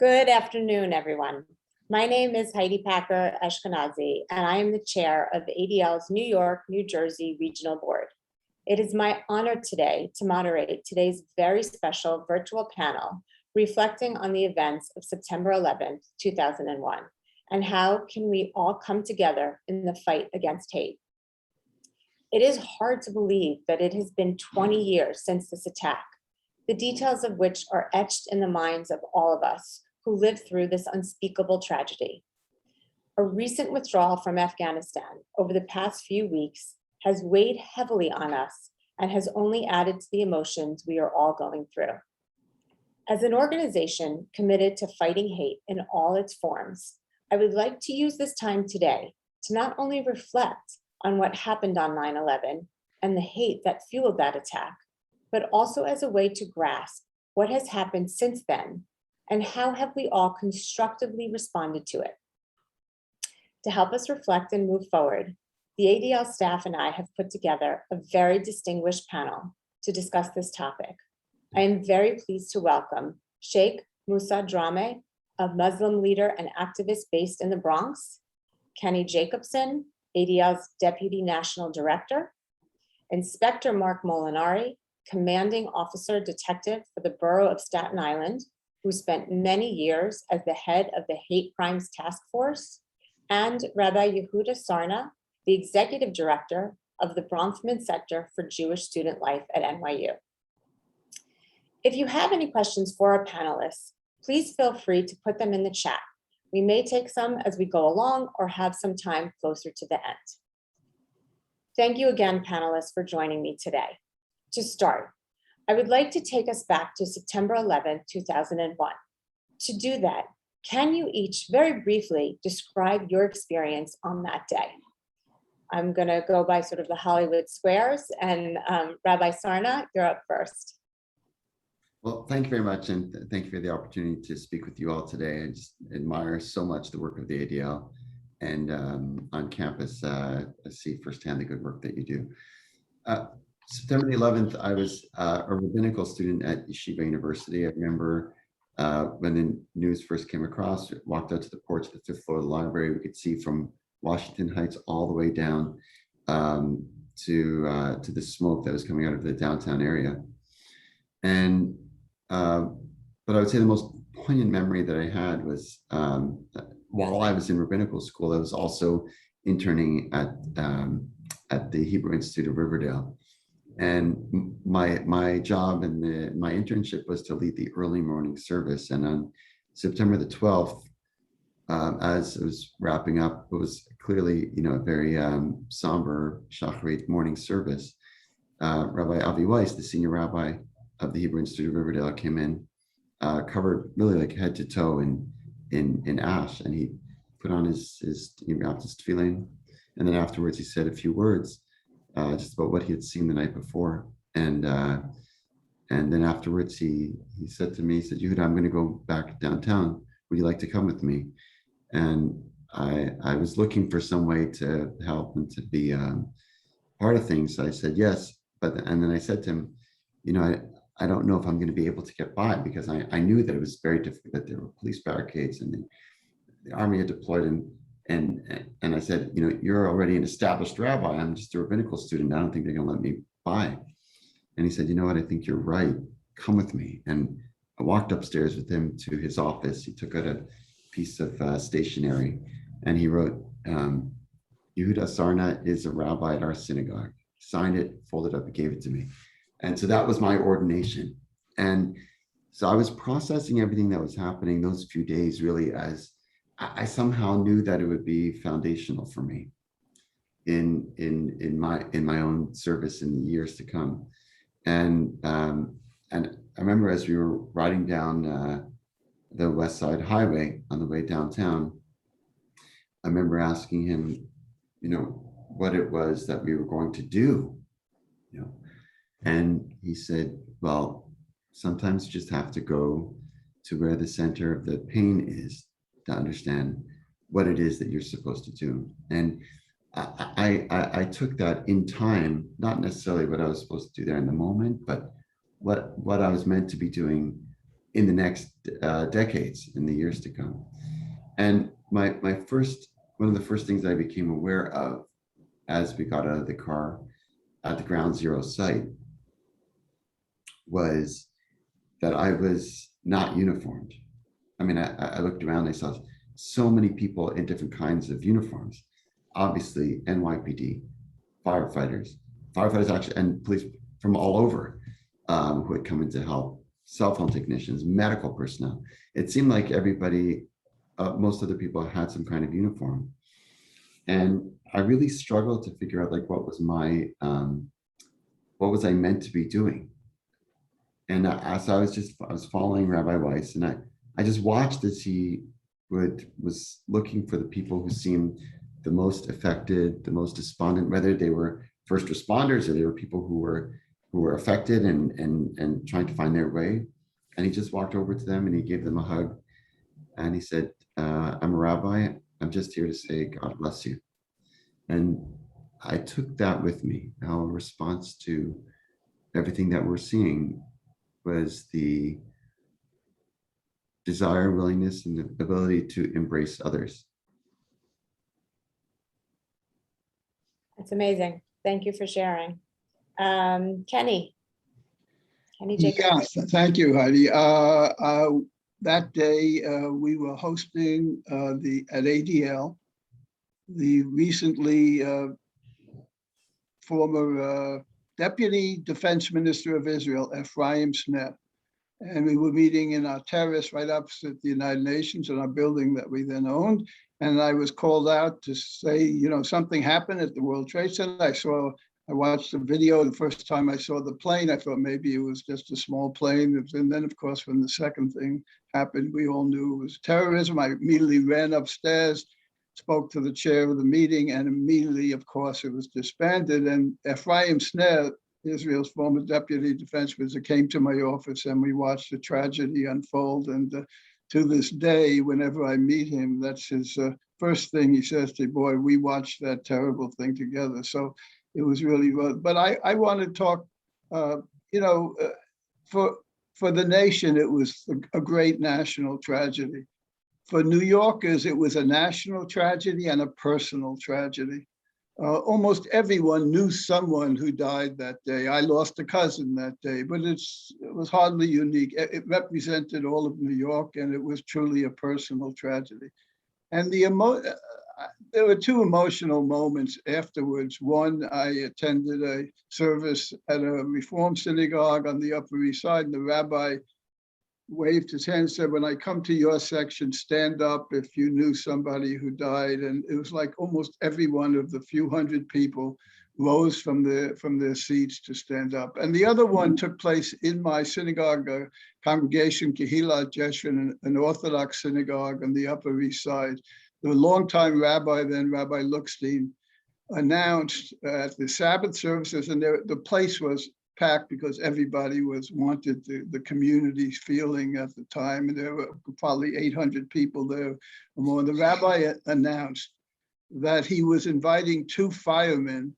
Good afternoon, everyone. My name is Heidi Eskenaz, and I am the chair of ADL's New York, New Jersey Regional Board. It is my honor today to moderate today's very special virtual panel reflecting on the events of September 11th, 2001, and how can we all come together in the fight against hate. It is hard to believe that it has been 20 years since this attack, the details of which are etched in the minds of all of us who lived through this unspeakable tragedy. A recent withdrawal from Afghanistan over the past few weeks has weighed heavily on us and has only added to the emotions we are all going through. As an organization committed to fighting hate in all its forms, I would like to use this time today to not only reflect on what happened on 9/11 and the hate that fueled that attack, but also as a way to grasp what has happened since then and how have we all constructively responded to it. To help us reflect and move forward, the ADL staff and I have put together a very distinguished panel to discuss this topic. I am very pleased to welcome Sheikh Musa Drammen, a Muslim leader and activist based in the Bronx, Kenneth Jacobson, ADL's Deputy National Director, Inspector Mark Molinari, Commanding Officer Detective for the Borough of Staten Island, who spent many years as the head of the Hate Crimes Task Force, and Rabbi Yehuda Sarna, the Executive Director of the Bronfman Center for Jewish Student Life at NYU. If you have any questions for our panelists, please feel free to put them in the chat. We may take some as we go along or have some time closer to the end. Thank you again, panelists, for joining me today. To start, I would like to take us back to September 11th, 2001. To do that, can you each very briefly describe your experience on that day? I'm gonna go by sort of the Hollywood squares, and Rabbi Sarna, you're up first. Well, thank you very much, and thank you for the opportunity to speak with you all today. I just admire so much the work of the ADL, and on campus, I see firsthand the good work that you do. September the 11th, I was a rabbinical student at Yeshiva University. I remember when the news first came across, walked out to the porch of the 5th floor of the library, we could see from Washington Heights all the way down to the smoke that was coming out of the downtown area. And but I would say the most poignant memory that I had was while I was in rabbinical school, I was also interning at the Hebrew Institute of Riverdale. And my job and my internship was to lead the early morning service. And on September the 12th, as it was wrapping up, it was clearly, a very somber Shacharit morning service. Rabbi Avi Weiss, the senior rabbi of the Hebrew Institute of Riverdale, came in, covered really like head to toe in ash, and he put on he wrapped his tefillin, and then afterwards he said a few words just about what he had seen the night before, and then afterwards he said to me, he said, "Yehuda, I'm going to go back downtown. Would you like to come with me?" And I was looking for some way to help and to be part of things. So I said yes, and then I said to him, I don't know if I'm going to be able to get by, because I knew that it was very difficult, that there were police barricades and the army had deployed, and I said, you're already an established rabbi. I'm just a rabbinical student. I don't think they're going to let me by. And he said, you know what? I think you're right. Come with me. And I walked upstairs with him to his office. He took out a piece of stationery, and he wrote, Yehuda Sarna is a rabbi at our synagogue. Signed it, folded up, and gave it to me. And so that was my ordination. And so I was processing everything that was happening those few days, really, as I somehow knew that it would be foundational for me in my own service in the years to come. And I remember as we were riding down the West Side Highway on the way downtown, I remember asking him, what it was that we were going to do, And he said, well, sometimes you just have to go to where the center of the pain is to understand what it is that you're supposed to do. And I took that in time, not necessarily what I was supposed to do there in the moment, but what I was meant to be doing in the next decades, in the years to come. And one of the first things I became aware of as we got out of the car at the ground zero site was that I was not uniformed. I mean, I looked around, I saw so many people in different kinds of uniforms. Obviously, NYPD, firefighters actually, and police from all over who had come in to help, cell phone technicians, medical personnel. It seemed like everybody, most of the people had some kind of uniform. And I really struggled to figure out like what was I meant to be doing? And as I was following Rabbi Weiss, and I just watched as he was looking for the people who seemed the most affected, the most despondent, whether they were first responders or they were people who were affected and trying to find their way. And he just walked over to them and he gave them a hug. And he said, I'm a rabbi. I'm just here to say, God bless you. And I took that with me. Our response to everything that we're seeing was the desire, willingness, and the ability to embrace others. That's amazing. Thank you for sharing. Kenny Jacobson. Yes, thank you, Heidi. That day, we were hosting at ADL, the recently former Deputy Defense Minister of Israel, Ephraim Sneh. And we were meeting in our terrace right opposite the United Nations in our building that we then owned. And I was called out to say, something happened at the World Trade Center. I watched the video. The first time I saw the plane, I thought maybe it was just a small plane. And then, of course, when the second thing happened, we all knew it was terrorism. I immediately ran upstairs, spoke to the chair of the meeting, and immediately, of course, it was disbanded. And Ephraim Sneh, Israel's former deputy defense minister, came to my office and we watched the tragedy unfold. And to this day, whenever I meet him, that's his first thing he says to me, boy, we watched that terrible thing together. So it was really, but I want to talk, for the nation, it was a great national tragedy. For New Yorkers, it was a national tragedy and a personal tragedy. Almost everyone knew someone who died that day. I lost a cousin that day, but it was hardly unique. It represented all of New York, and it was truly a personal tragedy. And there were two emotional moments afterwards. One, I attended a service at a Reform synagogue on the Upper East Side, and the rabbi waved his hand and said, when I come to your section, stand up if you knew somebody who died. And it was like almost every one of the few hundred people rose from their seats to stand up. And the other one took place in my synagogue congregation, Kehillat Jeshurun, an Orthodox synagogue on the Upper East Side. The longtime rabbi then, Rabbi Lookstein, announced at the Sabbath services, and the place was packed because everybody wanted the community's feeling at the time, and there were probably 800 people there or more. The rabbi announced that he was inviting two firemen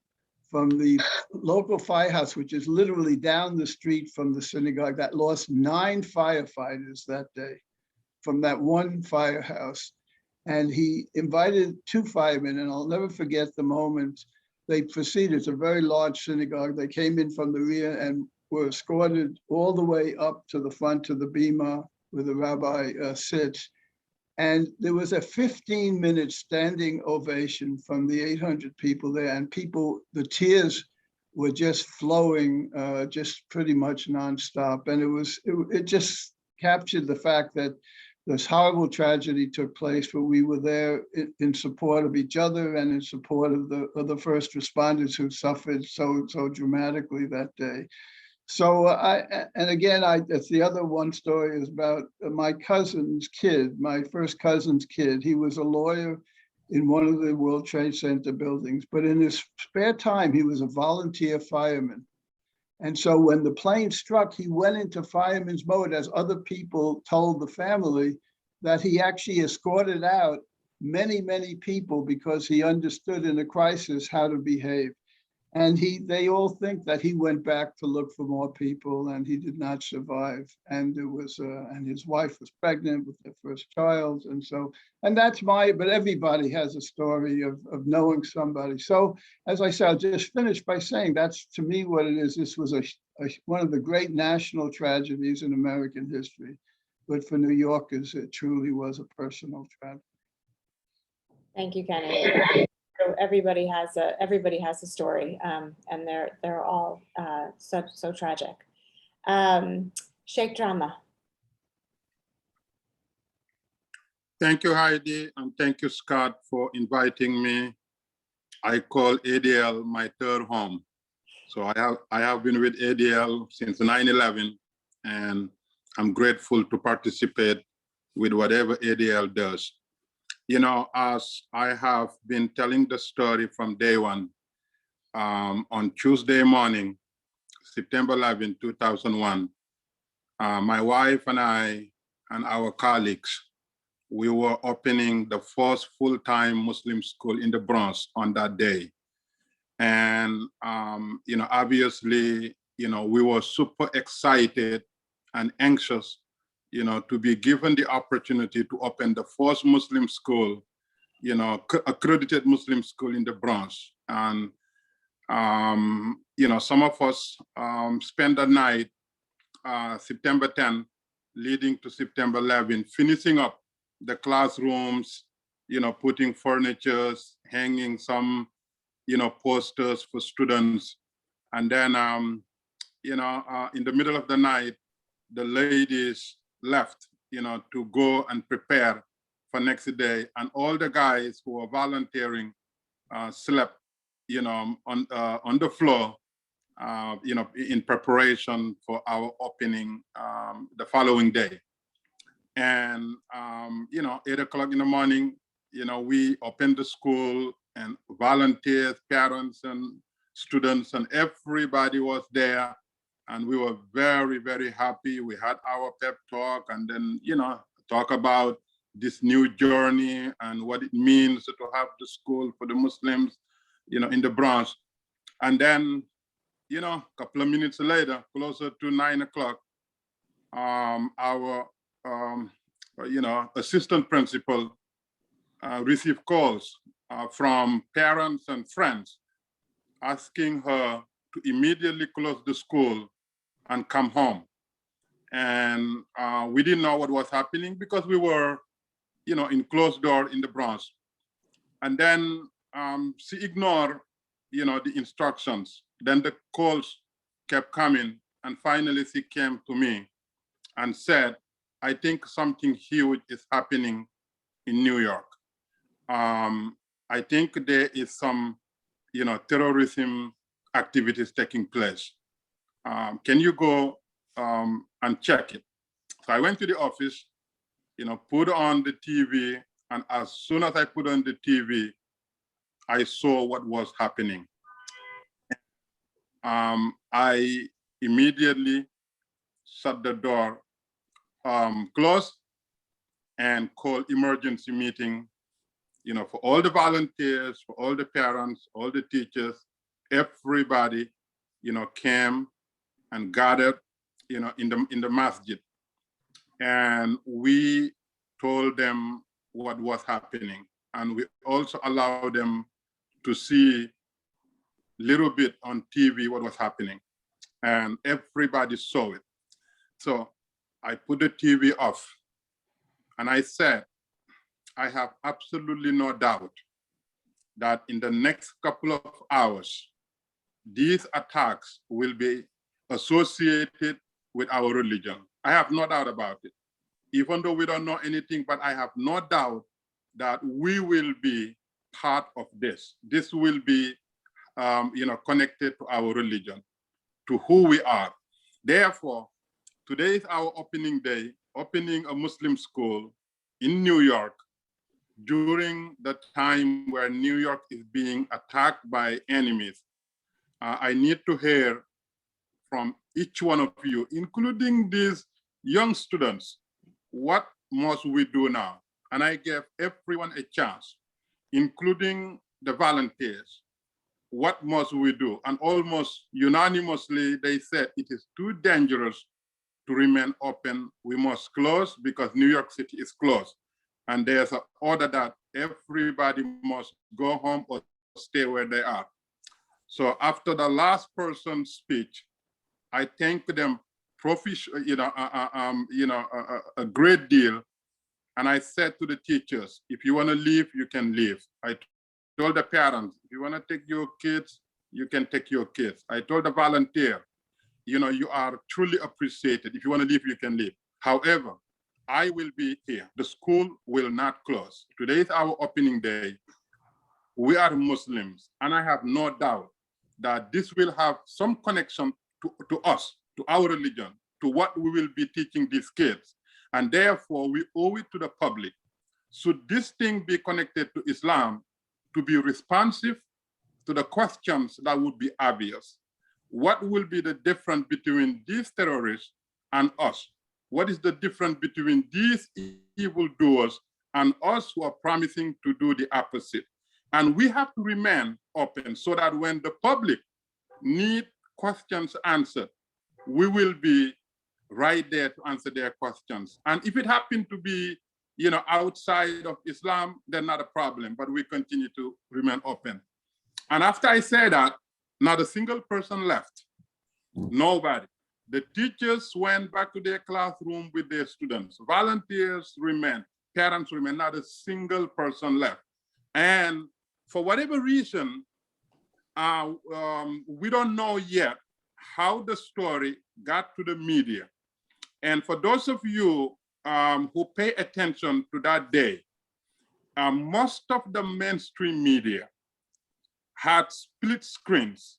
from the local firehouse, which is literally down the street from the synagogue, that lost 9 firefighters that day from that one firehouse. And he invited 2 firemen, and I'll never forget the moment they proceeded. It's a very large synagogue. They came in from the rear and were escorted all the way up to the front to the bima where the rabbi sits. And there was a 15-minute standing ovation from the 800 people there, and the tears were just flowing, just pretty much nonstop. And it just captured the fact that this horrible tragedy took place, but we were there in support of each other and in support of the first responders who suffered so dramatically that day. So that's the other one story is about my cousin's kid, my first cousin's kid. He was a lawyer in one of the World Trade Center buildings, but in his spare time, he was a volunteer fireman. And so when the plane struck, he went into fireman's mode, as other people told the family, that he actually escorted out many, many people because he understood in a crisis how to behave. And they all think that he went back to look for more people, and he did not survive. And and his wife was pregnant with their first child. And that's but everybody has a story of knowing somebody. So as I said, I'll just finish by saying that's to me what it is. This was one of the great national tragedies in American history. But for New Yorkers, it truly was a personal tragedy. Thank you, Kenny. So everybody has a story, and they're all so tragic. Sheikh Drammen. Thank you, Heidi, and thank you, Scott, for inviting me. I call ADL my third home. So I have been with ADL since 9/11, and I'm grateful to participate with whatever ADL does. You know, as I have been telling the story from day one, on Tuesday morning, September 11, 2001, my wife and I and our colleagues, we were opening the first full-time Muslim school in the Bronx on that day. And, you know, obviously, you know, we were super excited and anxious, you know, to be given the opportunity to open the first Muslim school, you know, accredited Muslim school in the Bronx. And, you know, some of us spent the night, September 10, leading to September 11, finishing up the classrooms, you know, putting furnitures, hanging some, you know, posters for students. And then, you know, in the middle of the night, the ladies left, you know, to go and prepare for next day. And all the guys who were volunteering slept, you know, on the floor, you know, in preparation for our opening the following day. And, you know, 8 o'clock in the morning, you know, we opened the school, and volunteers, parents, and students, and everybody was there. And we were very, very happy. We had our pep talk, and then, you know, talk about this new journey and what it means to have the school for the Muslims, you know, in the Bronx. And then, you know, a couple of minutes later, closer to 9 o'clock, our, you know, assistant principal received calls from parents and friends asking her to immediately close the school and come home. And we didn't know what was happening because we were, you know, in closed door in the Bronx. And then she ignored, you know, the instructions. Then the calls kept coming. And finally she came to me and said, I think something huge is happening in New York. I think there is some, you know, terrorism activities taking place. Can you go and check it? So I went to the office, you know, put on the TV, and as soon as I put on the TV, I saw what was happening. I immediately shut the door, closed, and called emergency meeting, you know, for all the volunteers, for all the parents, all the teachers, everybody, you know, came and gathered, you know, in the masjid. And we told them what was happening. And we also allowed them to see a little bit on TV what was happening. And everybody saw it. So I put the TV off and I said, I have absolutely no doubt that in the next couple of hours, these attacks will be associated with our religion. I have no doubt about it. Even though we don't know anything, but I have no doubt that we will be part of this. This will be, you know, connected to our religion, to who we are. Therefore, today is our opening day, opening a Muslim school in New York during the time where New York is being attacked by enemies. I need to hear from each one of you, including these young students, what must we do now? And I gave everyone a chance, including the volunteers. what must we do? And almost unanimously, they said it is too dangerous to remain open. We must close because New York City is closed. And there's an order that everybody must go home or stay where they are. So after the last person's speech, I thank them a great deal. And I said to the teachers, if you want to leave, you can leave. I told the parents, if you want to take your kids, you can take your kids. I told the volunteer, you are truly appreciated. If you want to leave, you can leave. However, I will be here. The school will not close. Today is our opening day. We are Muslims, and I have no doubt that this will have some connection to us, to our religion, to what we will be teaching these kids. And therefore, we owe it to the public. Should this thing be connected to Islam, to be responsive to the questions that would be obvious? What will be the difference between these terrorists and us? What is the difference between these evildoers and us who are promising to do the opposite? And we have to remain open so that when the public need questions answered, we will be right there to answer their questions. And if it happened to be, outside of Islam, then not a problem, but we continue to remain open. And after I say that, not a single person left, nobody. The teachers went back to their classroom with their students. Volunteers remain, parents remain, not a single person left. And for whatever reason, we don't know yet how the story got to the media. And for those of you who pay attention to that day, most of the mainstream media had split screens.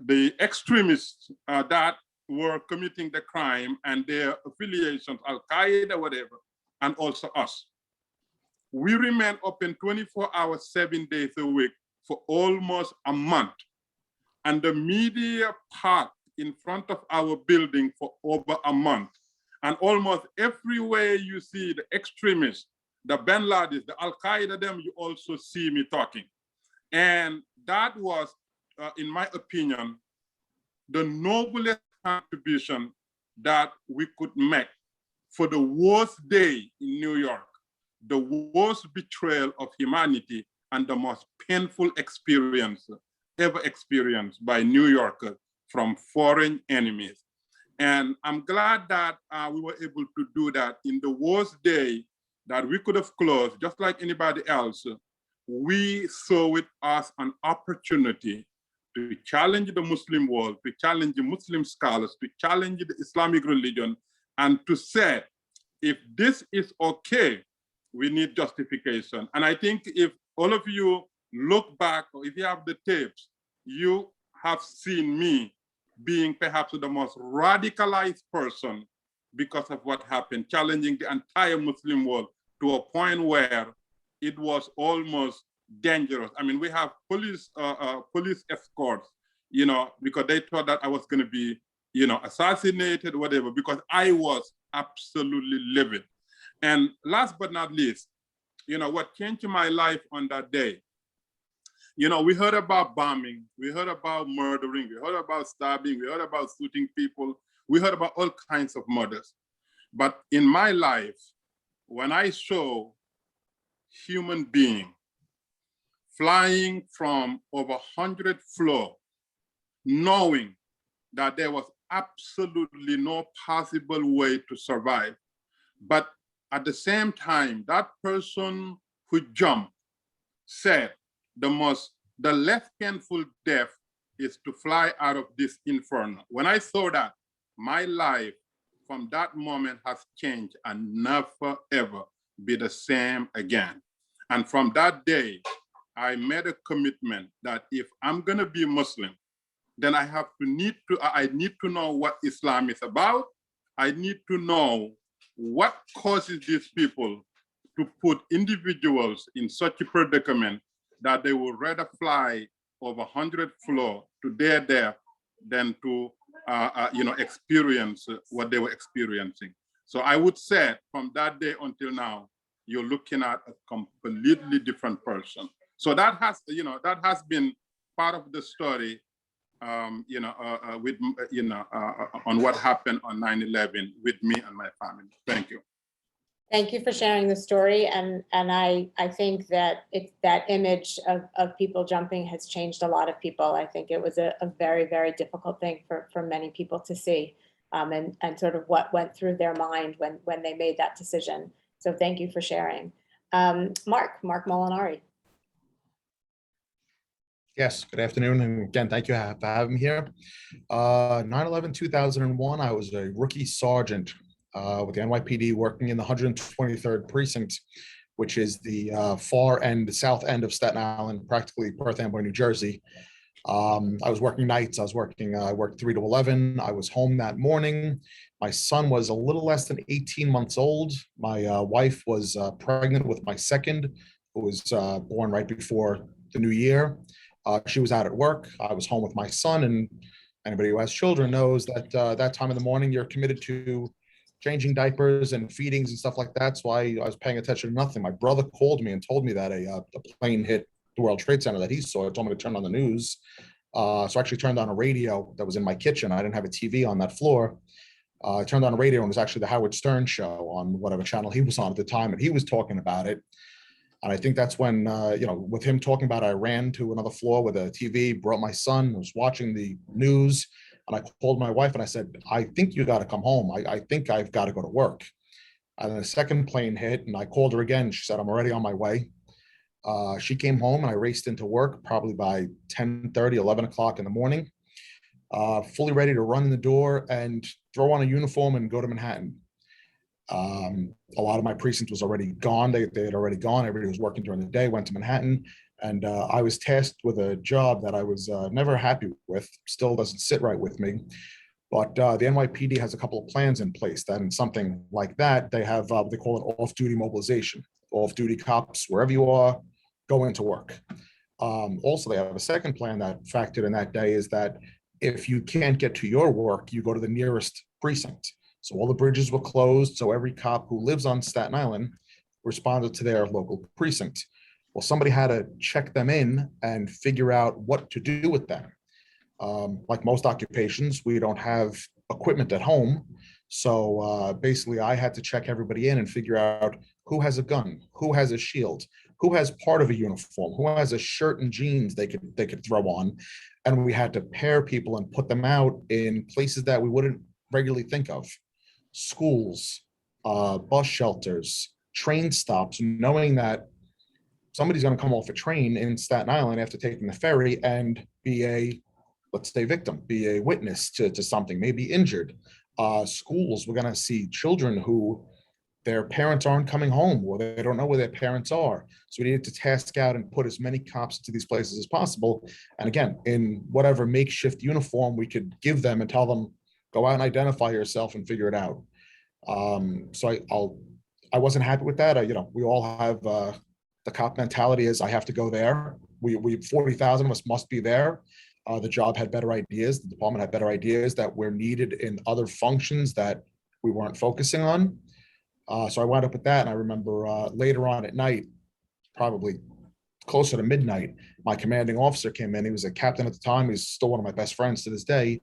The extremists that were committing the crime and their affiliations, Al-Qaeda, whatever, and also us. We remain open 24 hours, 7 days a week for almost a month. And the media parked in front of our building for over a month. And almost everywhere you see the extremists, the Ben Ladens, the Al-Qaeda, them, you also see me talking. And that was, in my opinion, the noblest contribution that we could make for the worst day in New York, the worst betrayal of humanity, and the most painful experience ever experienced by New Yorkers from foreign enemies. And I'm glad that we were able to do that in the worst day that we could have closed, just like anybody else. We saw it as an opportunity to challenge the Muslim world, to challenge the Muslim scholars, to challenge the Islamic religion, and to say, if this is okay, we need justification. And I think if all of you look back, or if you have the tapes, you have seen me being perhaps the most radicalized person because of what happened, challenging the entire Muslim world to a point where it was almost dangerous. I mean, we have police escorts, because they thought that I was going to be, assassinated, whatever, because I was absolutely livid. And last but not least, what changed my life on that day, we heard about bombing, we heard about murdering, we heard about stabbing, we heard about shooting people, we heard about all kinds of murders. But in my life, when I saw human being flying from over 100 floors, knowing that there was absolutely no possible way to survive. But at the same time, that person who jumped said the less painful death is to fly out of this inferno. When I saw that, my life from that moment has changed and never ever be the same again. And from that day, I made a commitment that if I'm gonna be Muslim, then I need to know what Islam is about. I need to know what causes these people to put individuals in such a predicament that they would rather fly over 100 floors to their death than to experience what they were experiencing. So I would say from that day until now, you're looking at a completely different person. So that has been part of the story, with, on what happened on 9/11 with me and my family. Thank you. Thank you for sharing the story. And I think that that image of people jumping has changed a lot of people. I think it was a very, very difficult thing for many people to see, and sort of what went through their mind when they made that decision. So thank you for sharing. Mark Molinari. Yes, good afternoon. And again, thank you for having me here. 9/11, 2001, I was a rookie sergeant with the NYPD working in the 123rd precinct, which is the far end, the south end of Staten Island, practically Perth Amboy, New Jersey. I was working nights. I worked 3 to 11. I was home that morning. My son was a little less than 18 months old. My wife was pregnant with my second, who was born right before the new year. She was out at work. I was home with my son, and anybody who has children knows that that time of the morning, you're committed to changing diapers and feedings and stuff like that. So I was paying attention to nothing. My brother called me and told me that a plane hit the World Trade Center that he saw. It told me to turn on the news. So I actually turned on a radio that was in my kitchen. I didn't have a TV on that floor. I turned on a radio, and it was actually the Howard Stern show on whatever channel he was on at the time, and he was talking about it. And I think that's when, with him talking about it, I ran to another floor with a TV, brought my son, was watching the news, and I called my wife and I said, I think you got to come home. I think I've got to go to work. And then a second plane hit, and I called her again. She said, I'm already on my way. She came home, and I raced into work probably by 10:30, 11 o'clock in the morning, fully ready to run in the door and throw on a uniform and go to Manhattan. A lot of my precinct was already gone. They had already gone. Everybody was working during the day, went to Manhattan. And I was tasked with a job that I was never happy with, still doesn't sit right with me. But the NYPD has a couple of plans in place that in something like that, they have, they call it off-duty mobilization. Off-duty cops, wherever you are, go into work. Also, they have a second plan that factored in that day is that if you can't get to your work, you go to the nearest precinct. So all the bridges were closed. So every cop who lives on Staten Island responded to their local precinct. Well, somebody had to check them in and figure out what to do with them. Like most occupations, we don't have equipment at home. So basically I had to check everybody in and figure out who has a gun, who has a shield, who has part of a uniform, who has a shirt and jeans they could throw on. And we had to pair people and put them out in places that we wouldn't regularly think of. Schools, bus shelters, train stops, knowing that somebody's going to come off a train in Staten Island after taking the ferry and be a, let's say, victim, be a witness to something, maybe injured. Schools, we're going to see children who their parents aren't coming home or they don't know where their parents are. So we needed to task out and put as many cops to these places as possible. And again, in whatever makeshift uniform we could give them and tell them, go out and identify yourself and figure it out. So I wasn't happy with that. We all have the cop mentality is I have to go there. We 40,000 of us must be there. The job had better ideas. The department had better ideas that were needed in other functions that we weren't focusing on. So I wound up with that. And I remember later on at night, probably closer to midnight, my commanding officer came in. He was a captain at the time. He's still one of my best friends to this day.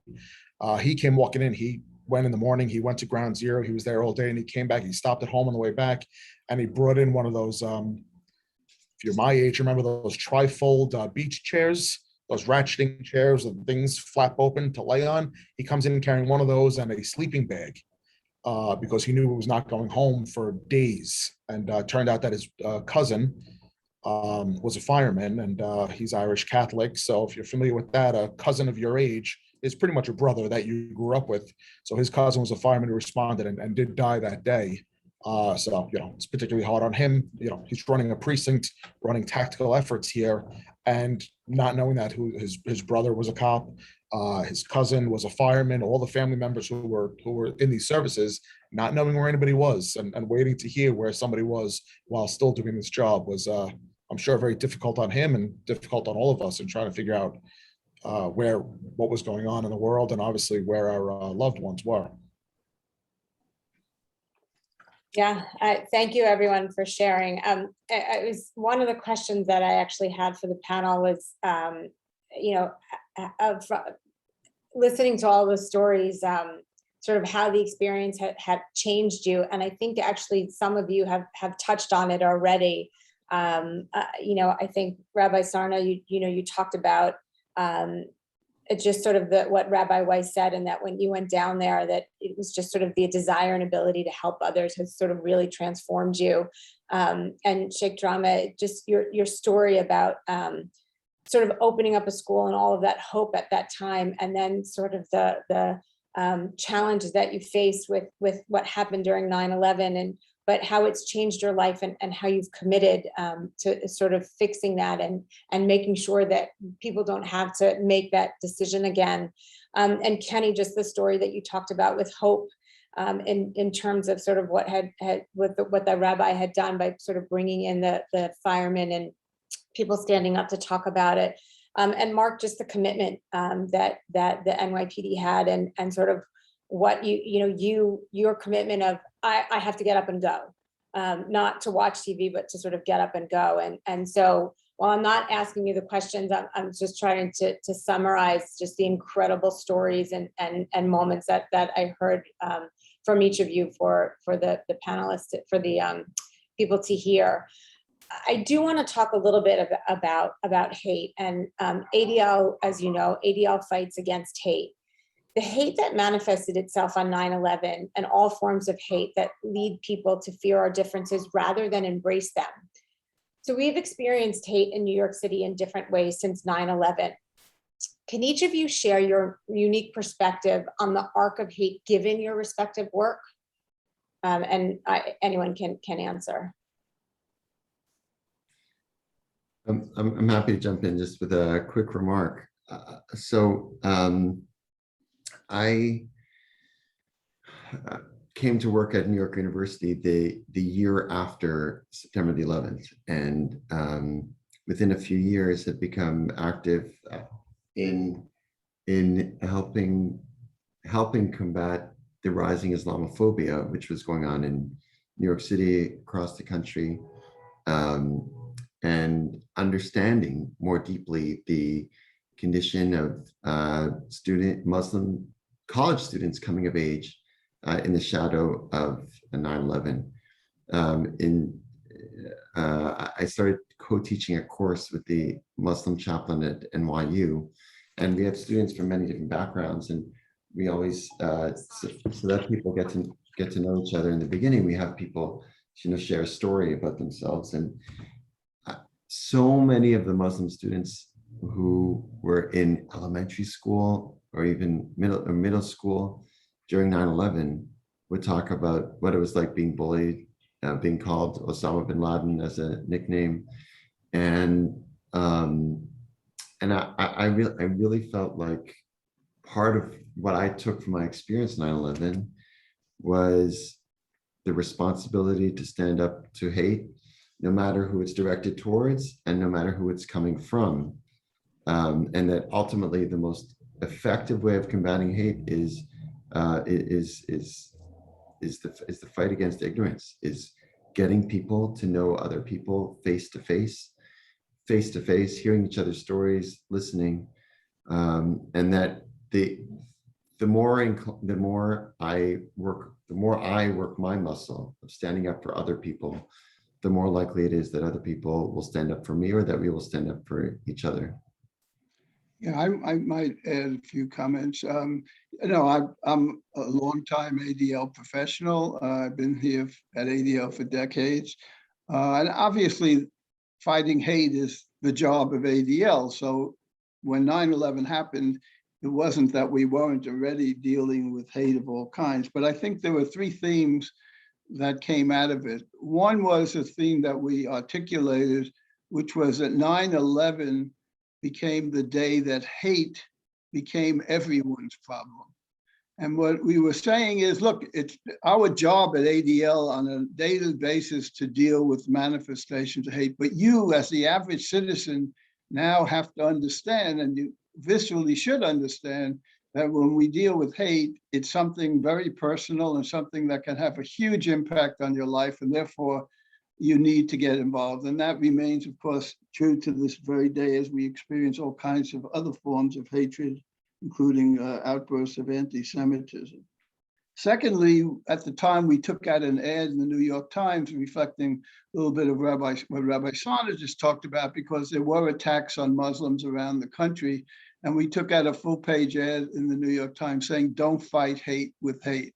He came walking in. He went in the morning. He went to Ground Zero. He was there all day, and he came back. He stopped at home on the way back, and he brought in one of those. If you're my age, remember those trifold beach chairs, those ratcheting chairs and things flap open to lay on. He comes in carrying one of those and a sleeping bag because he knew he was not going home for days. And turned out that his cousin was a fireman, and he's Irish Catholic. So if you're familiar with that, a cousin of your age is pretty much a brother that you grew up with. So his cousin was a fireman who responded and did die that day. So, it's particularly hard on him. He's running a precinct, running tactical efforts here, and not knowing that his brother was a cop, his cousin was a fireman, all the family members who were in these services, not knowing where anybody was and waiting to hear where somebody was while still doing this job was, I'm sure, very difficult on him and difficult on all of us in trying to figure out what was going on in the world and obviously where our loved ones were. Yeah, thank you everyone for sharing. It was one of the questions that I actually had for the panel was you know, of listening to all those stories, sort of how the experience had changed you. And I think actually some of you have touched on it already. You know, I think Rabbi Sarna, you talked about it's just sort of what Rabbi Weiss said, and that when you went down there, that it was just sort of the desire and ability to help others has sort of really transformed you. And Sheikh Drammen, just your story about sort of opening up a school and all of that hope at that time, and then sort of the challenges that you faced with what happened during 9/11, but how it's changed your life, and how you've committed to sort of fixing that and making sure that people don't have to make that decision again. And Kenny, just the story that you talked about with hope, in terms of sort of what the rabbi had done by sort of bringing in the firemen and people standing up to talk about it. And Mark, just the commitment that the NYPD had, and sort of what your commitment of, I have to get up and go, not to watch TV, but to sort of get up and go. And so while I'm not asking you the questions, I'm just trying to summarize just the incredible stories and moments that I heard from each of you for the panelists, for the people to hear. I do want to talk a little bit about hate, and ADL, as you know, ADL fights against hate. The hate that manifested itself on 9/11 and all forms of hate that lead people to fear our differences rather than embrace them. So we've experienced hate in New York City in different ways since 9/11. Can each of you share your unique perspective on the arc of hate given your respective work? Anyone can answer. I'm happy to jump in just with a quick remark. I came to work at New York University the year after September the 11th, and within a few years had become active in helping combat the rising Islamophobia, which was going on in New York City, across the country, and understanding more deeply the condition of Muslim college students coming of age in the shadow of 9/11. I started co-teaching a course with the Muslim chaplain at NYU, and we had students from many different backgrounds, and we always so that people get to know each other in the beginning. We have people share a story about themselves, and so many of the Muslim students who were in elementary school or even middle school during 9/11 would talk about what it was like being bullied, being called Osama bin Laden as a nickname, and I really felt like part of what I took from my experience 9/11 was the responsibility to stand up to hate, no matter who it's directed towards and no matter who it's coming from, and that ultimately the most effective way of combating hate is the fight against ignorance, is getting people to know other people face to face, hearing each other's stories, listening, and that the more I work my muscle of standing up for other people, the more likely it is that other people will stand up for me, or that we will stand up for each other. Yeah, I might add a few comments. I'm a longtime ADL professional. I've been here at ADL for decades. And obviously, fighting hate is the job of ADL. So when 9/11 happened, it wasn't that we weren't already dealing with hate of all kinds. But I think there were three themes that came out of it. One was a theme that we articulated, which was that 9/11 became the day that hate became everyone's problem. And what we were saying is, look, it's our job at ADL on a daily basis to deal with manifestations of hate. But you, as the average citizen, now have to understand, and you viscerally should understand, that when we deal with hate, it's something very personal and something that can have a huge impact on your life. And therefore, you need to get involved. And that remains, of course, true to this very day as we experience all kinds of other forms of hatred, including outbursts of anti-Semitism. Secondly, at the time, we took out an ad in the New York Times reflecting a little bit of what Rabbi Sarna just talked about, because there were attacks on Muslims around the country. And we took out a full-page ad in the New York Times saying, don't fight hate with hate,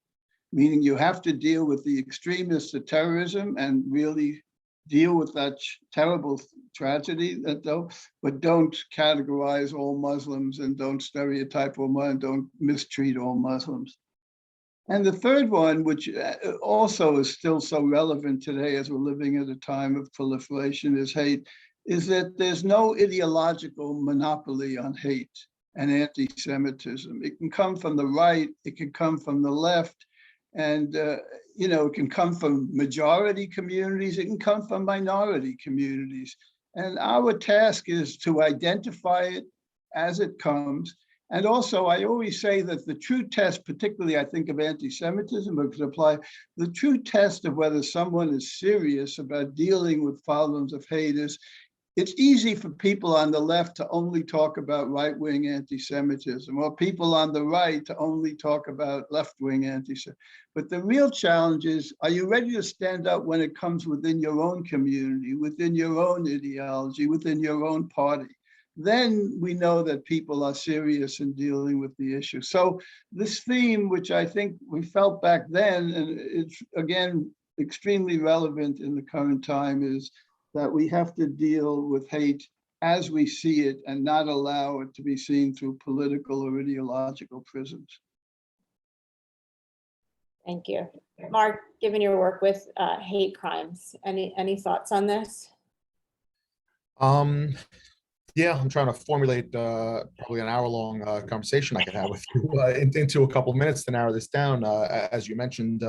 meaning you have to deal with the extremists of terrorism and really deal with that terrible tragedy, but don't categorize all Muslims and don't stereotype all Muslims, don't mistreat all Muslims. And the third one, which also is still so relevant today as we're living at a time of proliferation, is hate, is that there's no ideological monopoly on hate and anti-Semitism. It can come from the right, it can come from the left, and it can come from majority communities, it can come from minority communities. And our task is to identify it as it comes. And also, I always say that the true test, particularly I think of anti-Semitism, but could apply, the true test of whether someone is serious about dealing with problems of hate is, it's easy for people on the left to only talk about right-wing anti-Semitism, or people on the right to only talk about left-wing anti-Semitism. But the real challenge is, are you ready to stand up when it comes within your own community, within your own ideology, within your own party? Then we know that people are serious in dealing with the issue. So this theme, which I think we felt back then, and it's again extremely relevant in the current time, is that we have to deal with hate as we see it and not allow it to be seen through political or ideological prisms. Thank you. Mark, given your work with hate crimes, any thoughts on this? Yeah, I'm trying to formulate probably an hour-long conversation I could have with you into a couple of minutes to narrow this down. As you mentioned,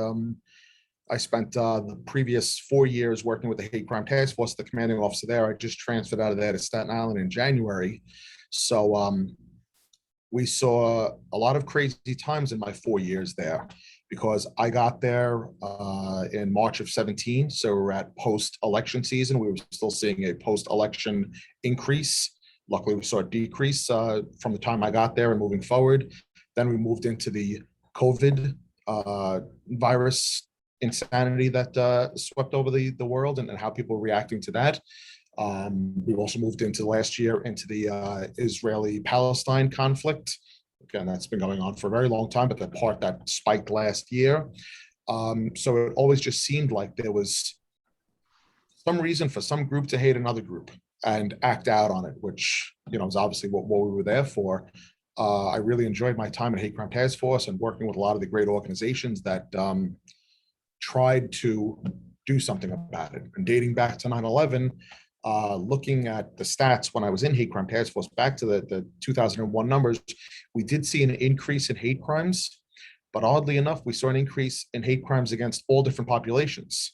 I spent the previous 4 years working with the Hate Crime Task Force, the commanding officer there. I just transferred out of there to Staten Island in January. So we saw a lot of crazy times in my 4 years there, because I got there in March of 17. So we're at post-election season. We were still seeing a post-election increase. Luckily, we saw a decrease from the time I got there and moving forward. Then we moved into the COVID virus insanity that swept over the world, and how people were reacting to that. We've also moved into last year into the Israeli-Palestine conflict. Again, that's been going on for a very long time, but the part that spiked last year. So it always just seemed like there was some reason for some group to hate another group and act out on it, which is obviously what we were there for. I really enjoyed my time at Hate Crime Task Force and working with a lot of the great organizations that tried to do something about it. And dating back to 9/11, looking at the stats when I was in Hate Crime Task Force, back to the 2001 numbers, we did see an increase in hate crimes, but oddly enough, we saw an increase in hate crimes against all different populations.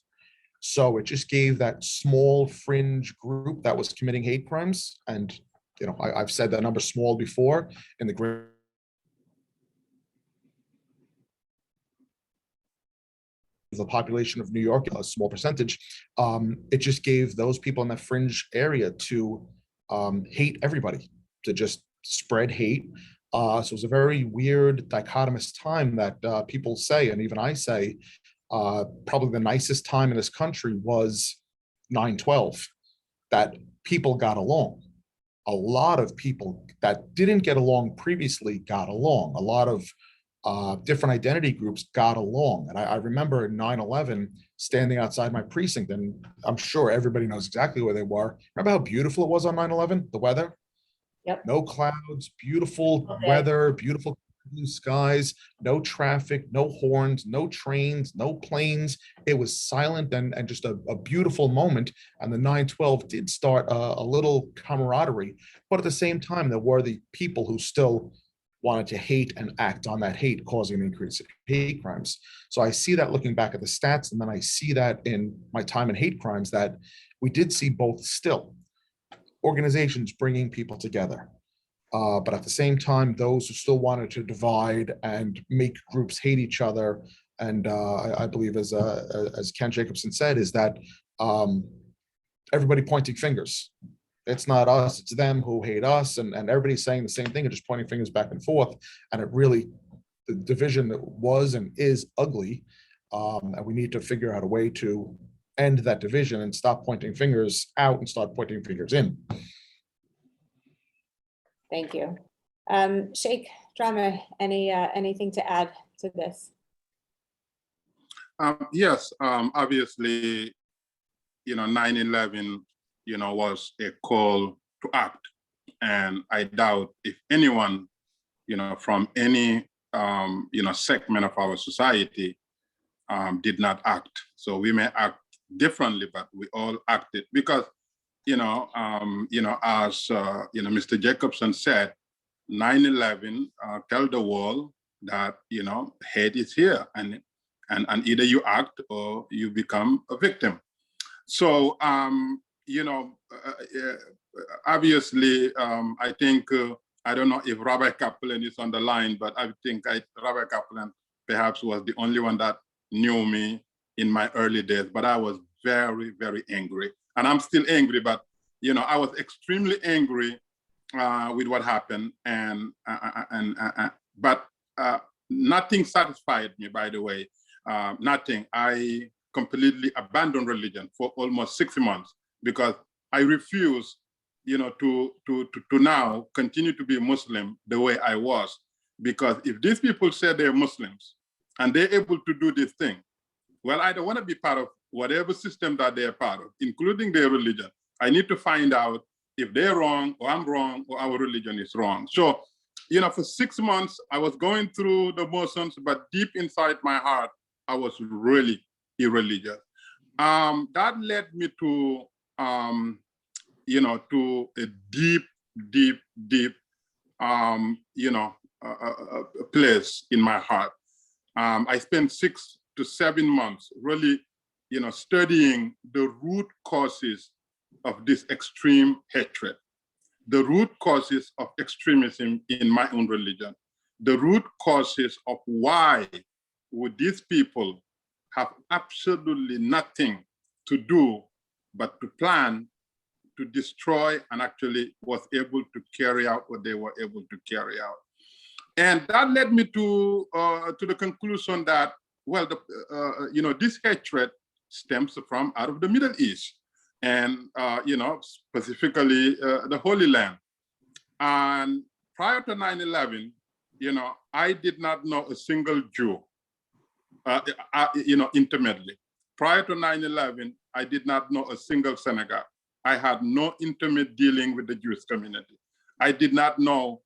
So it just gave that small fringe group that was committing hate crimes, and I've said that number small before, in the great the population of New York, a small percentage, it just gave those people in that fringe area to hate everybody, to just spread hate. So it was a very weird dichotomous time that people say, and even I say, probably the nicest time in this country was 9/12, that people got along. A lot of people that didn't get along previously got along. A lot of different identity groups got along. And I remember 9/11 standing outside my precinct, and I'm sure everybody knows exactly where they were. Remember how beautiful it was on 9/11, the weather? Yep. No clouds, beautiful Okay. weather, beautiful blue skies, no traffic, no horns, no trains, no planes. It was silent and just a beautiful moment. And the 9/12 did start a little camaraderie, but at the same time, there were the people who still wanted to hate and act on that hate, causing an increase in hate crimes. So I see that looking back at the stats, and then I see that in my time in hate crimes, that we did see both still organizations bringing people together. But at the same time, those who still wanted to divide and make groups hate each other, and I believe, as Ken Jacobson said, is that everybody pointing fingers. It's not us, it's them who hate us, and everybody's saying the same thing and just pointing fingers back and forth. And it really, the division that was and is ugly, and we need to figure out a way to end that division and stop pointing fingers out and start pointing fingers in. Thank you. Sheikh, Drammen, anything to add to this? Yes, obviously, 9/11, was a call to act. And I doubt if anyone, from any, segment of our society did not act. So we may act differently, but we all acted because, as, Mr. Jacobson said, 9/11 tell the world that, hate is here and either you act or you become a victim. So, obviously, I think, I don't know if Rabbi Kaplan is on the line, but I think Rabbi Kaplan perhaps was the only one that knew me in my early days, but I was very, very angry. And I'm still angry, but, I was extremely angry with what happened. But nothing satisfied me, by the way. Nothing. I completely abandoned religion for almost 6 months because I refuse, to now continue to be Muslim the way I was. Because if these people say they're Muslims and they're able to do this thing, well, I don't want to be part of whatever system that they're part of, including their religion. I need to find out if they're wrong or I'm wrong or our religion is wrong. So, for 6 months, I was going through the motions, but deep inside my heart, I was really irreligious. That led me to, to a deep, place in my heart. I spent 6 to 7 months really, studying the root causes of this extreme hatred, the root causes of extremism in my own religion, the root causes of why would these people have absolutely nothing to do but to plan to destroy and actually was able to carry out what they were able to carry out. And that led me to the conclusion that, well, this hatred stems from out of the Middle East and, specifically the Holy Land. And prior to 9/11, I did not know a single Jew, intimately. Prior to 9/11, I did not know a single synagogue. I had no intimate dealing with the Jewish community. I did not know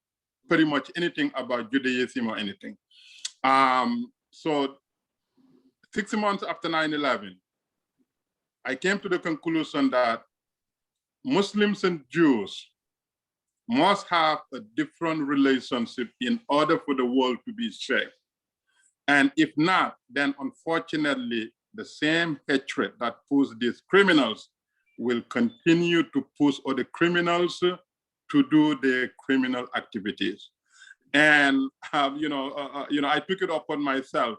pretty much anything about Judaism or anything. So 6 months after 9/11, I came to the conclusion that Muslims and Jews must have a different relationship in order for the world to be safe. And if not, then unfortunately, the same hatred that pushed these criminals will continue to push other criminals to do their criminal activities. And, I took it upon myself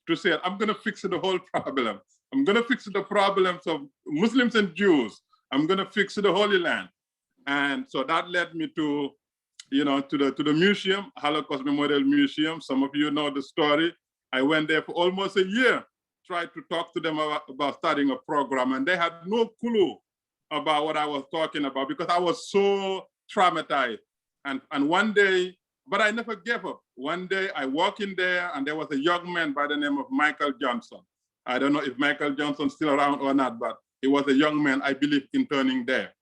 to say, I'm going to fix the whole problem. I'm going to fix the problems of Muslims and Jews. I'm going to fix the Holy Land. And so that led me to, to the museum, Holocaust Memorial Museum. Some of you know the story. I went there for almost a year, tried to talk to them about starting a program, and they had no clue about what I was talking about because I was so traumatized. And one day, but I never gave up. One day I walked in there and there was a young man by the name of Michael Johnson. I don't know if Michael Johnson's still around or not, but he was a young man, I believe, interning there.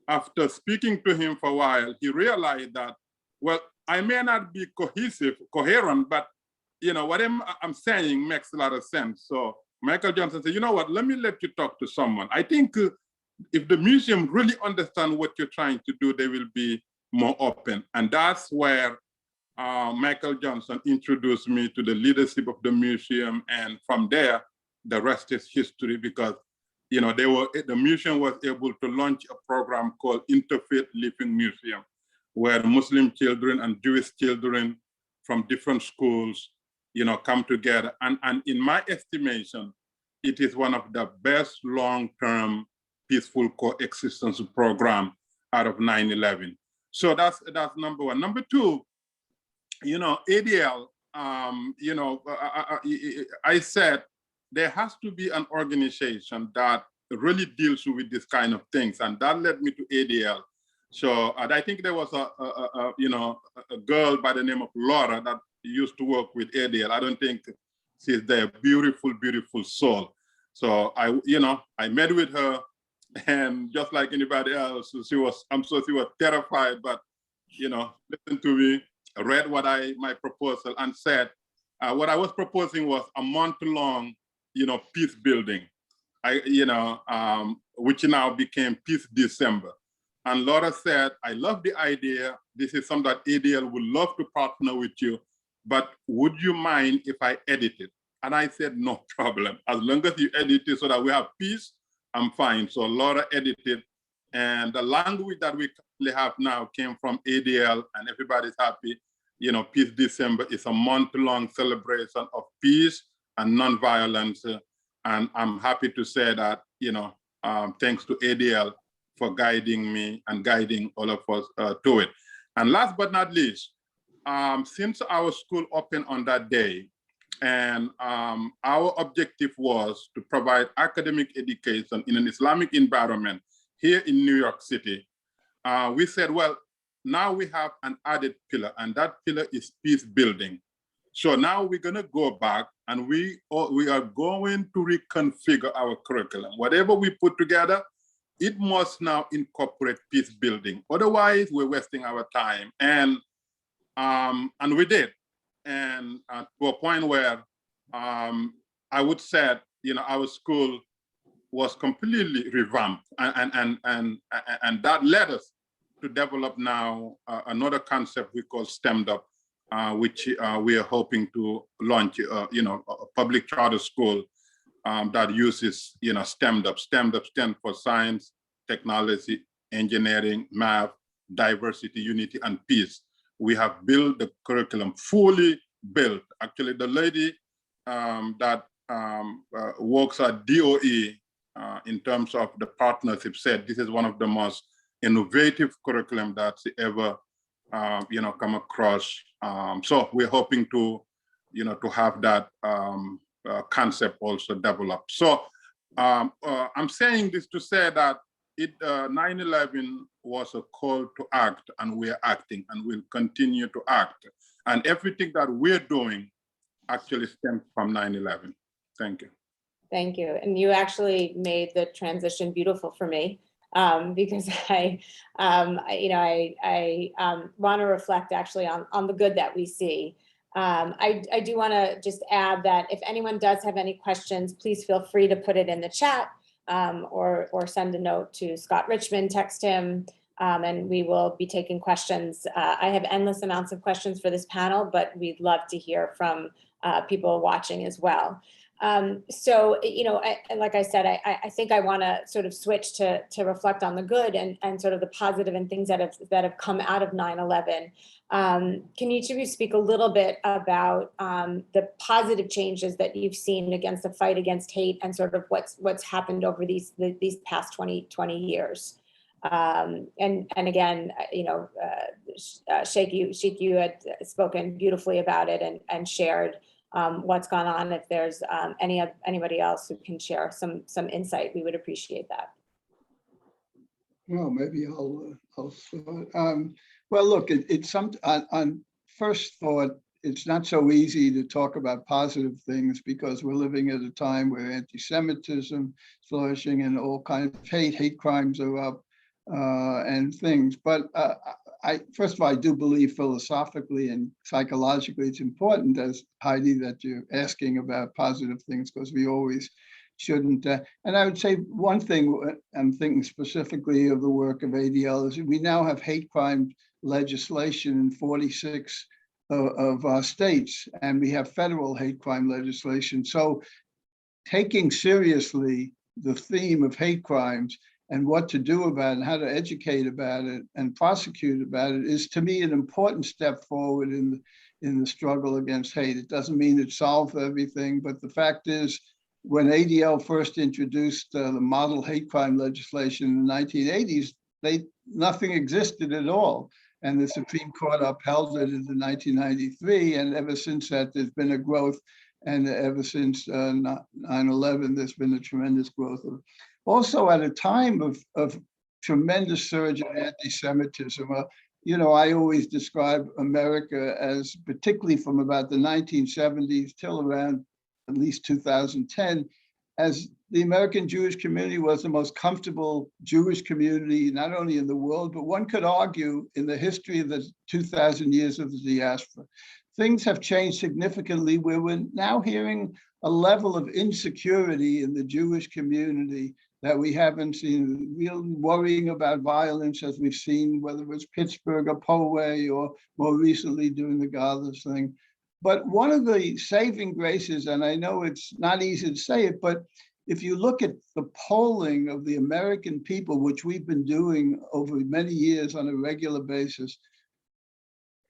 After speaking to him for a while, he realized that, well, I may not be coherent, but what I'm saying makes a lot of sense. So Michael Johnson said, you know what, let me let you talk to someone. I think if the museum really understands what you're trying to do, they will be more open. And that's where Michael Johnson introduced me to the leadership of the museum. And from there, the rest is history because, the museum was able to launch a program called Interfaith Living Museum, where Muslim children and Jewish children from different schools, come together. And in my estimation, it is one of the best long-term peaceful coexistence program out of 9/11. So that's number one. Number two, ADL, I said there has to be an organization that really deals with this kind of things, and that led me to ADL. So and I think there was a girl by the name of Laura that used to work with ADL. I don't think she's there. Beautiful, beautiful soul. So I met with her, and just like anybody else, I'm sure she was terrified, but listened to me, read my proposal, and said what I was proposing was a month-long, peace building, which now became Peace December. And Laura said, I love the idea. This is something that ADL would love to partner with you, but would you mind if I edit it? And I said, no problem. As long as you edit it so that we have peace, I'm fine. So Laura edited, and the language that we currently have now came from ADL, and everybody's happy. Peace December is a month-long celebration of peace and nonviolence. And I'm happy to say that, thanks to ADL for guiding me and guiding all of us to it. And last but not least, since our school opened on that day, and our objective was to provide academic education in an Islamic environment here in New York City, we said, well, now we have an added pillar, and that pillar is peace building. So now we're going to go back, and we are going to reconfigure our curriculum. Whatever we put together, it must now incorporate peace building. Otherwise, we're wasting our time. And we did. And to a point where I would say, our school was completely revamped, and that led us to develop now another concept we call STEMmed Up, which we are hoping to launch, a public charter school that uses, STEMmed Up. STEMmed Up stands for science, technology, engineering, math, diversity, unity, and peace. We have built the curriculum, fully built. Actually, the lady that works at DOE in terms of the partnership said this is one of the most innovative curriculum that's ever come across. So we're hoping to to have that concept also developed. So I'm saying this to say that 9/11 was a call to act, and we're acting, and we'll continue to act. And everything that we're doing actually stems from 9/11. Thank you. Thank you. And you actually made the transition beautiful for me, because I want to reflect actually on the good that we see. I do want to just add that if anyone does have any questions, please feel free to put it in the chat, or send a note to Scott Richmond, text him, and we will be taking questions. I have endless amounts of questions for this panel, but we'd love to hear from people watching as well. So, like I said, I think I want to sort of switch to reflect on the good and sort of the positive and things that have come out of 9/11. Can each of you speak a little bit about the positive changes that you've seen against the fight against hate and sort of what's happened over these past 20 years? And again, Sheikh, you had spoken beautifully about it and shared what's gone on. If there's anybody else who can share some insight, we would appreciate that. Well, maybe I'll start. Well, look, it's on first thought, it's not so easy to talk about positive things because we're living at a time where anti-Semitism is flourishing and all kinds of hate crimes are up and things. But first of all, I do believe philosophically and psychologically it's important, as Heidi, that you're asking about positive things, because we always shouldn't. And I would say one thing, I'm thinking specifically of the work of ADL, is we now have hate crime legislation in 46 of our states, and we have federal hate crime legislation. So taking seriously the theme of hate crimes and what to do about it and how to educate about it and prosecute about it is, to me, an important step forward in the struggle against hate. It doesn't mean it solves everything, but the fact is when ADL first introduced the model hate crime legislation in the 1980s, nothing existed at all. And the Supreme Court upheld it in 1993. And ever since that, there's been a growth. And ever since 9/11, there's been a tremendous growth. Also, at a time of tremendous surge of anti-Semitism, I always describe America as, particularly from about the 1970s till around at least 2010, as the American Jewish community was the most comfortable Jewish community, not only in the world, but one could argue in the history of the 2,000 years of the diaspora. Things have changed significantly where we're now hearing a level of insecurity in the Jewish community that we haven't seen, real worrying about violence as we've seen, whether it was Pittsburgh or Poway or more recently doing the Gaza thing. But one of the saving graces, and I know it's not easy to say it, but if you look at the polling of the American people, which we've been doing over many years on a regular basis,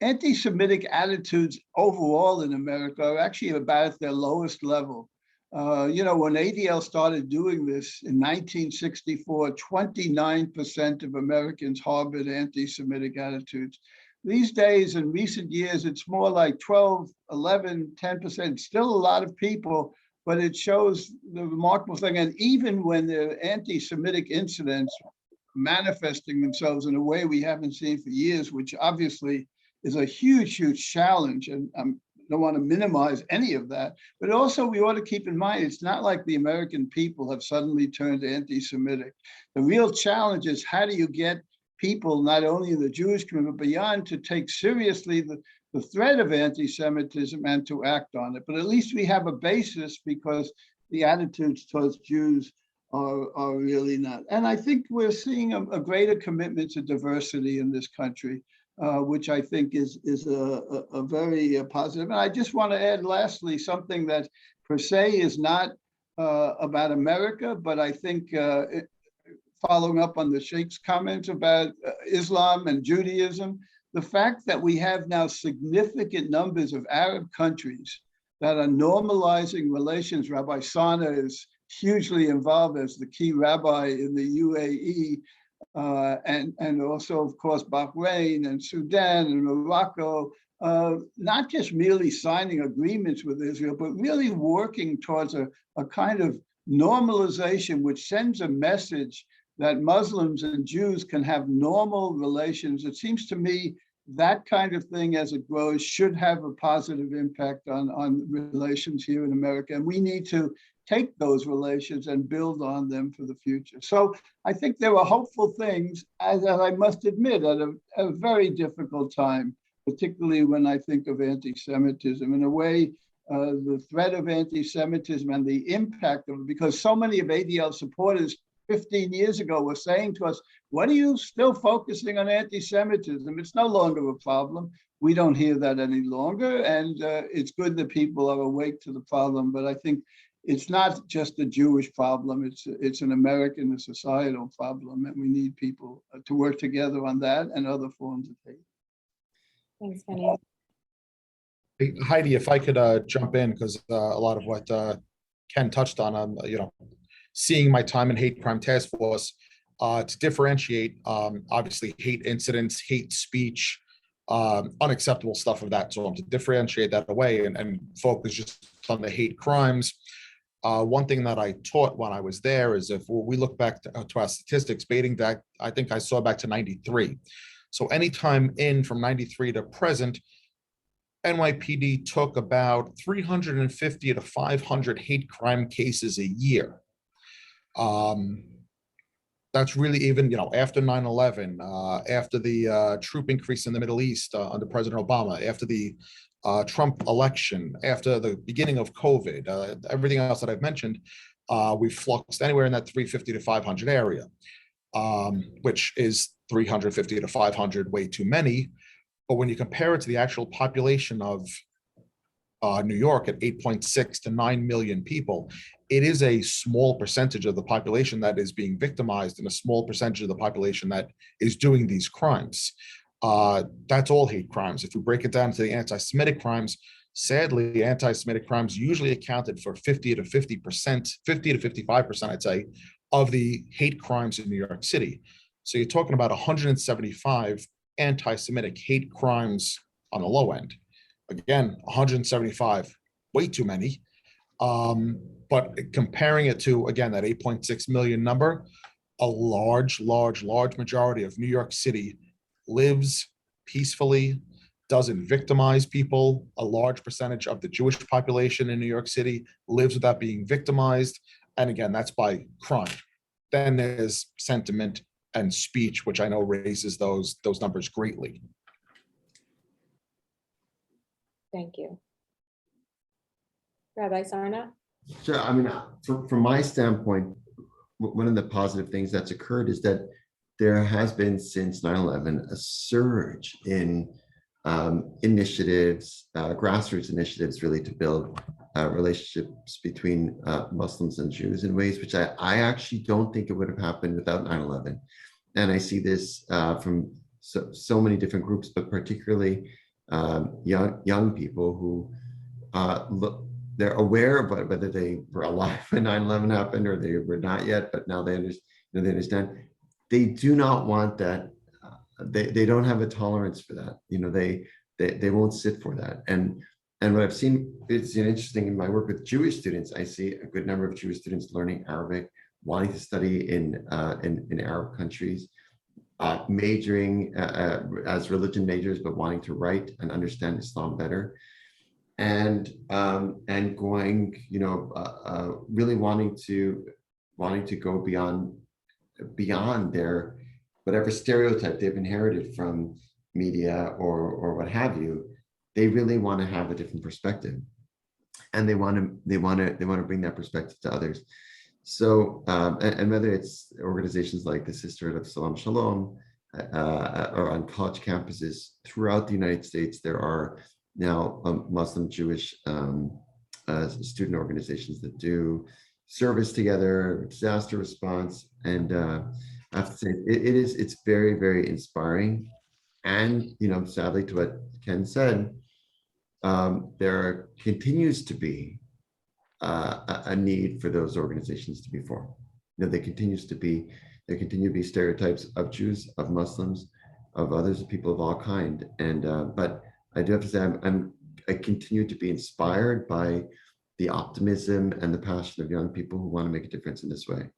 anti-Semitic attitudes overall in America are actually about at their lowest level. When ADL started doing this in 1964, 29% of Americans harbored anti-Semitic attitudes. These days, in recent years, it's more like 12, 11, 10%, still a lot of people, but it shows the remarkable thing. And even when the anti-Semitic incidents manifesting themselves in a way we haven't seen for years, which obviously is a huge, huge challenge. And I don't want to minimize any of that, but also we ought to keep in mind, it's not like the American people have suddenly turned anti-Semitic. The real challenge is how do you get people, not only in the Jewish community, but beyond, to take seriously the threat of anti-Semitism and to act on it. But at least we have a basis because the attitudes towards Jews are really not. And I think we're seeing a greater commitment to diversity in this country, which I think is a very positive. And I just want to add lastly, something that per se is not about America, but I think following up on the Sheikh's comments about Islam and Judaism, the fact that we have now significant numbers of Arab countries that are normalizing relations. Rabbi Sarna is hugely involved as the key rabbi in the UAE, and also, of course, Bahrain and Sudan and Morocco, not just merely signing agreements with Israel, but really working towards a kind of normalization, which sends a message that Muslims and Jews can have normal relations. It seems to me that kind of thing, as it grows, should have a positive impact on relations here in America. And we need to take those relations and build on them for the future. So I think there are hopeful things, as I must admit, at a very difficult time, particularly when I think of anti-Semitism. In a way, the threat of anti-Semitism and the impact of it, because so many of ADL supporters 15 years ago were saying to us, what are you still focusing on anti-Semitism? It's no longer a problem. We don't hear that any longer. And it's good that people are awake to the problem, but I think it's not just a Jewish problem. It's an American, a societal problem, and we need people to work together on that and other forms of hate. Thanks, Kenny. Heidi, if I could jump in, because a lot of what Ken touched on, seeing my time in hate crime task force, to differentiate, obviously, hate incidents, hate speech, unacceptable stuff of that sort, to differentiate that away and focus just on the hate crimes. One thing that I taught when I was there is if we look back to our statistics, dating back, I think I saw back to 93. So anytime in from 93 to present, NYPD took about 350 to 500 hate crime cases a year. That's really even, after 9/11, after the troop increase in the Middle East under President Obama, after the Trump election, after the beginning of COVID, everything else that I've mentioned, we fluxed anywhere in that 350 to 500 area, which is 350 to 500 way too many. But when you compare it to the actual population of New York at 8.6 to 9 million people, it is a small percentage of the population that is being victimized and a small percentage of the population that is doing these crimes. That's all hate crimes. If we break it down to the anti-Semitic crimes, Sadly, anti-Semitic crimes usually accounted for 50 to 55%, I'd say, of the hate crimes in New York City. So you're talking about 175 anti-Semitic hate crimes on the low end. Again, 175, way too many. But comparing it to, again, that 8.6 million number, a large majority of New York City lives peacefully, doesn't victimize people. A large percentage of the Jewish population in New York City lives without being victimized. And again, that's by crime. Then there's sentiment and speech, which I know raises those numbers greatly. Thank you. Rabbi Sarna? Sure. I mean, from my standpoint, one of the positive things that's occurred is that there has been since 9/11 a surge in initiatives, grassroots initiatives, really to build relationships between Muslims and Jews in ways which I actually don't think it would have happened without 9/11. And I see this from so many different groups, but particularly young people who they're aware of whether they were alive when 9/11 happened or they were not yet, but now they understand. They do not want that. They don't have a tolerance for that. They won't sit for that. And what I've seen, it's interesting in my work with Jewish students, I see a good number of Jewish students learning Arabic, wanting to study in Arab countries, majoring as religion majors, but wanting to write and understand Islam better. And going, really wanting to go beyond their whatever stereotype they've inherited from media or what have you. They really want to have a different perspective, and they want to bring that perspective to others. So, and whether it's organizations like the Sisterhood of Salam Shalom, or on college campuses throughout the United States, there are now Muslim Jewish student organizations that do service together, disaster response, and I have to say it's very, very inspiring. And sadly, to what Ken said, there continues to be a need for those organizations to be formed. There continue to be stereotypes of Jews, of Muslims, of others, of people of all kind. And but I do have to say I continue to be inspired by the optimism and the passion of young people who want to make a difference in this way.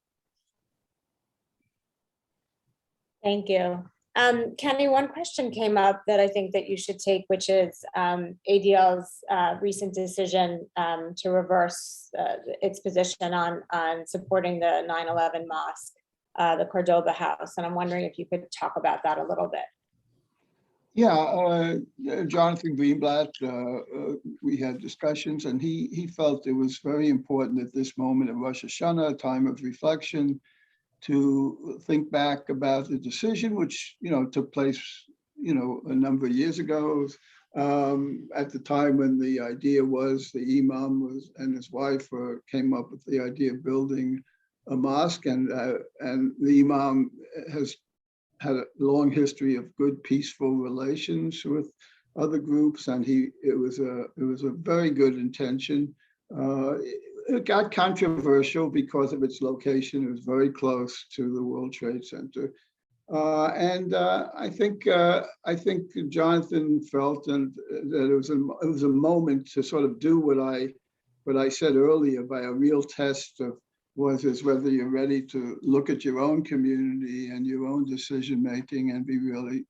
Thank you. Kenny, one question came up that I think that you should take, which is ADL's recent decision to reverse its position on supporting the 9/11 mosque, the Cordoba House. And I'm wondering if you could talk about that a little bit. Yeah, Jonathan Greenblatt, we had discussions, and he felt it was very important at this moment of Rosh Hashanah, a time of reflection, to think back about the decision, which took place a number of years ago, at the time when the idea was the imam and his wife came up with the idea of building a mosque, and the imam has had a long history of good, peaceful relations with other groups, and it was a very good intention. It got controversial because of its location. It was very close to the World Trade Center, and I think Jonathan felt that it was a moment to sort of do what I said earlier, by a real test of whether you're ready to look at your own community and your own decision making and be really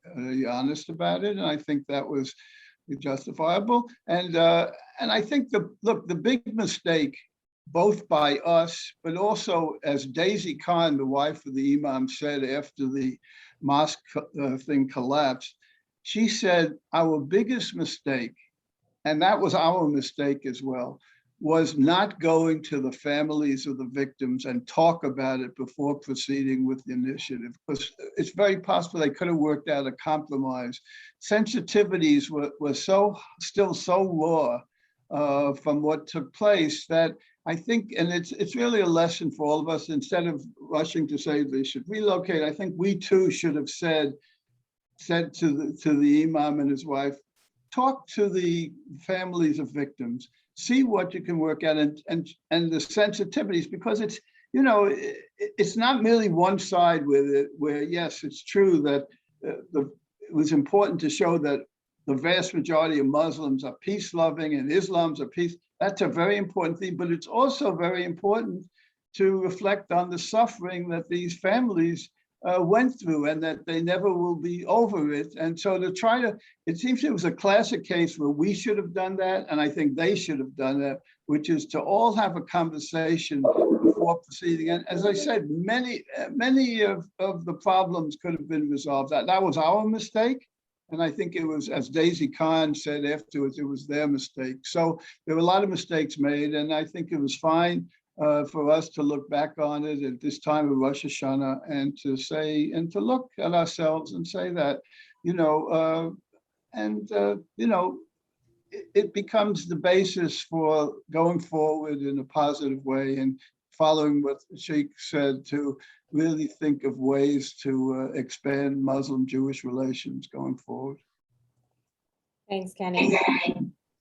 honest about it. And I think that was justifiable. And I think the big mistake, both by us, but also as Daisy Khan, the wife of the imam, said after the mosque thing collapsed, she said, our biggest mistake, and that was our mistake as well, was not going to the families of the victims and talk about it before proceeding with the initiative, because it's very possible they could have worked out a compromise. Sensitivities were still so raw from what took place that I think, and it's really a lesson for all of us, instead of rushing to say they should relocate, I think we too should have said to the imam and his wife, talk to the families of victims, see what you can work out and the sensitivities, because it's, you know, it's not merely one side with it, where yes, it's true that it was important to show that the vast majority of Muslims are peace-loving and Islam's are peace. That's a very important thing, but it's also very important to reflect on the suffering that these families went through and that they never will be over it. And so to try to, it seems it was a classic case where we should have done that, and I think they should have done that, which is to all have a conversation before proceeding. And as I said, many of the problems could have been resolved. That was our mistake. And I think it was, as Daisy Khan said afterwards, it was their mistake. So there were a lot of mistakes made, and I think it was fine for us to look back on it at this time of Rosh Hashanah and to say, and to look at ourselves and say that, you know, you know, it becomes the basis for going forward in a positive way and following what Sheikh said, to really think of ways to expand Muslim-Jewish relations going forward. Thanks, Kenny.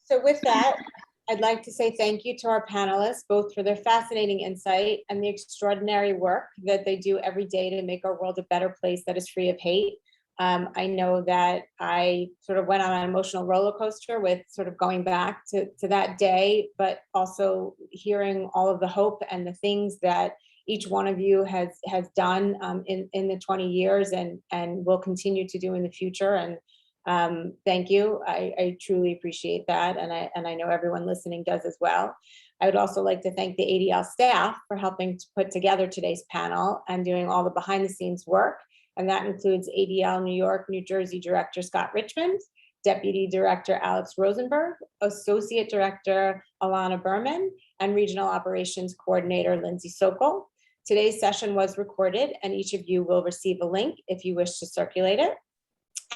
So with that, I'd like to say thank you to our panelists, both for their fascinating insight and the extraordinary work that they do every day to make our world a better place that is free of hate. I know that I sort of went on an emotional roller coaster with sort of going back to that day, but also hearing all of the hope and the things that each one of you has done in the 20 years and will continue to do in the future. And thank you. I truly appreciate that. And I know everyone listening does as well. I would also like to thank the ADL staff for helping to put together today's panel and doing all the behind the scenes work. And that includes ADL New York, New Jersey Director Scott Richmond, Deputy Director Alex Rosenberg, Associate Director Alana Berman, and Regional Operations Coordinator Lindsay Sokol. Today's session was recorded, and each of you will receive a link if you wish to circulate it.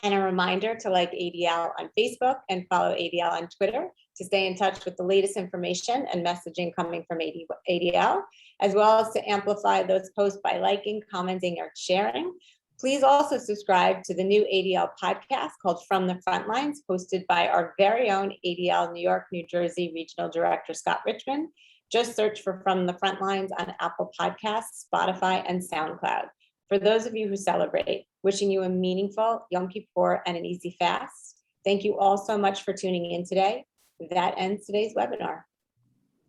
And a reminder to like ADL on Facebook and follow ADL on Twitter to stay in touch with the latest information and messaging coming from ADL, as well as to amplify those posts by liking, commenting, or sharing. Please also subscribe to the new ADL podcast called From the Frontlines, hosted by our very own ADL New York, New Jersey Regional Director, Scott Richmond. Just search for From the Frontlines on Apple Podcasts, Spotify, and SoundCloud. For those of you who celebrate, wishing you a meaningful Yom Kippur and an easy fast. Thank you all so much for tuning in today. That ends today's webinar.